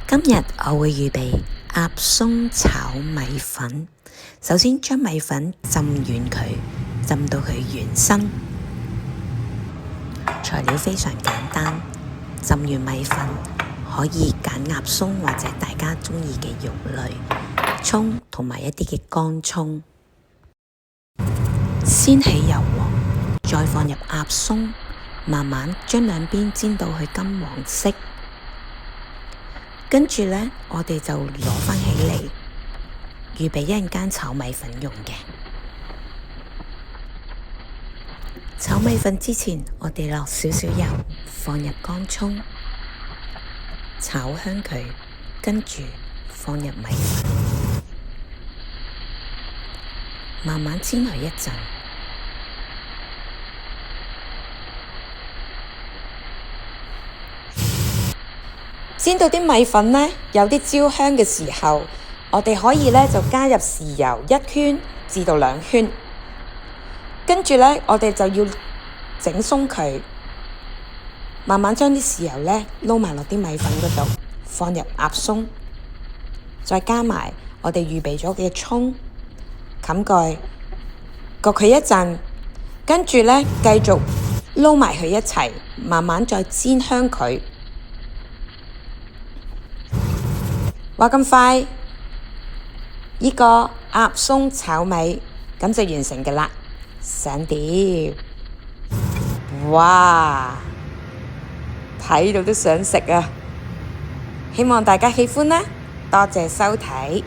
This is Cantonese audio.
今日我會預備鴨鬆炒米粉。首先將米粉浸軟佢，浸到佢軟身。材料非常簡單，浸完米粉可以揀鴨鬆或者大家鍾意嘅肉類，蔥同埋一啲嘅乾蔥。先起油鑊，再放入鴨鬆，慢慢將兩邊煎到去金黃色。跟住呢，我哋就攞返起嚟，預備一陣間炒米粉用嘅。炒米粉之前，我哋落少少油，放入乾蔥，炒香佢，跟住放入米粉，慢慢煎佢一陣。煎到啲米粉呢，有啲焦香嘅時候，我哋可以呢就加入豉油1圈至到2圈，跟住呢，我哋就要整鬆佢，慢慢將啲豉油呢撈埋落啲米粉嗰度，放入鴨鬆，再加埋我哋預備咗嘅蔥，冚蓋焗佢一陣，跟住呢繼續撈埋佢一齊，慢慢再煎香佢。話咁快，呢個鴨鬆炒米咁就完成㗎喇，上碟。哇，睇到都想食啊！希望大家喜歡啦，多謝收睇。